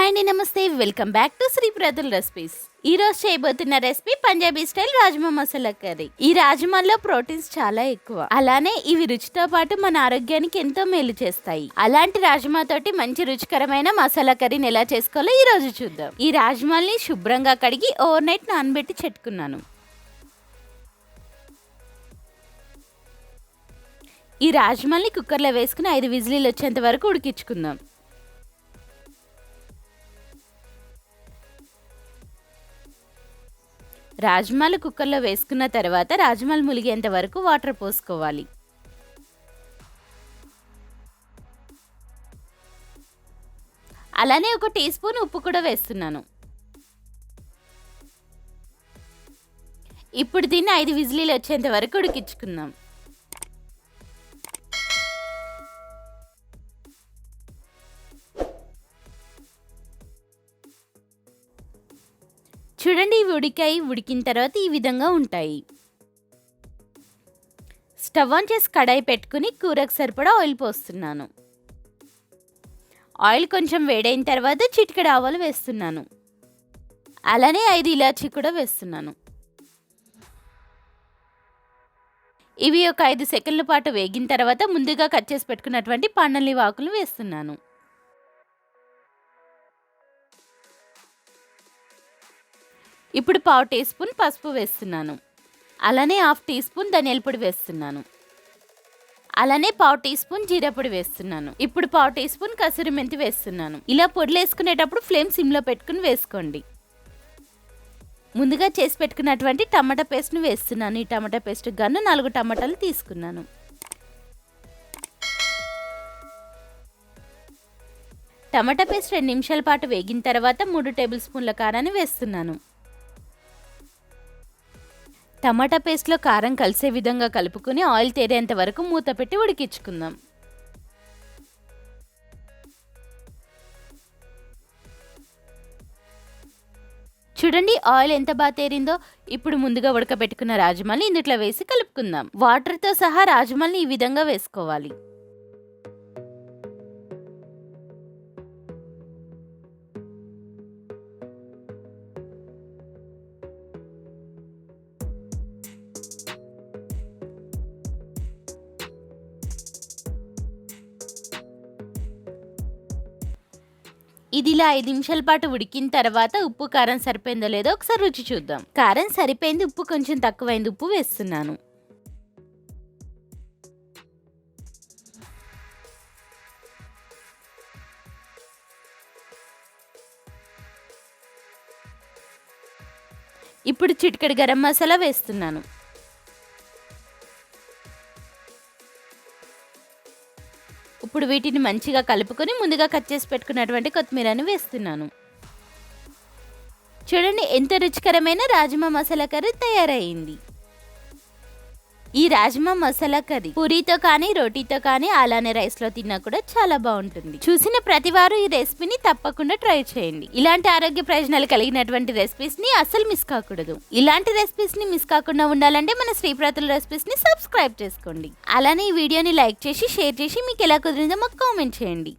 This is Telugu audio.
హాయ్ అండి, నమస్తే. Welcome back to Sripratul recipes. ఈ రోజు చేయబోతున్న recipe Punjabi style rajma masala curry. ఈ రాజ్మాల్లో ప్రోటీన్స్ చాలా ఎక్కువ, అలానే ఇవి రుచితో పాటు మన ఆరోగ్యానికి ఎంతో మేలు చేస్తాయి. అలాంటి రాజ్మా తోటి మంచి రుచికరమైన మసాలా కర్రీని ఎలా చేసుకోవాలో ఈ రోజు చూద్దాం. ఈ రాజ్మాల్ని శుభ్రంగా కడిగి ఓవర్ నైట్ నానబెట్టి చెట్టుకున్నాను. ఈ రాజ్మాల్ని కుక్కర్లో వేసుకుని 5 విజిలీలు వచ్చేంత వరకు ఉడికించుకుందాం. రాజ్మాలు కుక్కర్లో వేసుకున్న తర్వాత రాజ్మాలు ములిగేంత వరకు వాటర్ పోసుకోవాలి. అలానే 1 టీ స్పూన్ ఉప్పు కూడా వేస్తున్నాను. ఇప్పుడు దీన్ని 5 విజిలీలు వచ్చేంత వరకు ఉడికించుకుందాం. చూడండి, ఇవి ఉడికిన తర్వాత ఈ విధంగా ఉంటాయి. స్టవ్ ఆన్ చేసి కడాయి పెట్టుకుని కూరకు సరిపడా ఆయిల్ పోస్తున్నాను. ఆయిల్ కొంచెం వేడైన తర్వాత చిటికెడు ఆవాలు వేస్తున్నాను. అలానే 5 ఇలాచీ కూడా వేస్తున్నాను. ఇవి ఒక 5 సెకండ్ల పాటు వేగిన తర్వాత ముందుగా కట్ చేసి పెట్టుకున్నటువంటి పండలి ఆకులు వేస్తున్నాను. ఇప్పుడు 1/2 టీ స్పూన్ పసుపు వేస్తున్నాను. అలానే 1/2 టీ స్పూన్ ధనియాల పొడి వేస్తున్నాను. అలానే 1/2 టీ స్పూన్ జీరా పొడి వేస్తున్నాను. ఇప్పుడు 1/2 టీ స్పూన్ కసూరి మెంతి వేస్తున్నాను. ఇలా పొడులు వేసుకునేటప్పుడు ఫ్లేమ్ సిమ్లో పెట్టుకుని వేసుకోండి. ముందుగా చేసి పెట్టుకున్నటువంటి టమాటా పేస్ట్ని వేస్తున్నాను. ఈ టమాటా పేస్ట్ గాను 4 టమాటాలు తీసుకున్నాను. టమాటా పేస్ట్ 2 నిమిషాల పాటు వేగిన తర్వాత 3 టేబుల్ స్పూన్ల కారాన్ని వేస్తున్నాను. టమాటా పేస్ట్లో కారం కలిసే విధంగా కలుపుకొని ఆయిల్ తేరేంత వరకు మూత పెట్టి ఉడికించుకుందాం. చూడండి, ఆయిల్ ఎంత బాగా తేరిందో. ఇప్పుడు ముందుగా ఉడకబెట్టుకున్న రాజ్మాల్ని ఇందులో వేసి కలుపుకుందాం. వాటర్తో సహా రాజ్మాల్ని ఈ విధంగా వేసుకోవాలి. ఇది ఇలా 5 నిమిషాల పాటు ఉడికిన తర్వాత ఉప్పు కారం సరిపోయిందో లేదో ఒకసారి రుచి చూద్దాం. కారం సరిపోయింది, ఉప్పు కొంచెం తక్కువైంది. ఉప్పు వేస్తున్నాను. ఇప్పుడు చిటికెడు గరం మసాలా వేస్తున్నాను. ఇప్పుడు వీటిని మంచిగా కలుపుకొని ముందుగా కట్ చేసి పెట్టుకున్నటువంటి కొత్తిమీరని వేస్తున్నాను. చూడండి, ఎంత రుచికరమైన రాజ్మా మసాలా కర్రీ తయారైంది. ఈ రాజ్మా మసాలా కర్రీ పూరీతో కానీ రోటీతో కానీ అలానే రైస్లో తిన్నా కూడా చాలా బాగుంటుంది. చూసిన ప్రతి వారు ఈ రెసిపీని తప్పకుండా ట్రై చేయండి. ఇలాంటి ఆరోగ్య ప్రయోజనాలు కలిగినటువంటి రెసిపీస్ని అస్సలు మిస్ కాకూడదు. ఇలాంటి రెసిపీస్ని మిస్ కాకుండా ఉండాలంటే మన శ్రీప్రతుల్ రెసిపీస్ని సబ్స్క్రైబ్ చేసుకోండి. అలానే ఈ వీడియోని లైక్ చేసి షేర్ చేసి మీకు ఎలా కుదిరిందో మాకు కామెంట్ చేయండి.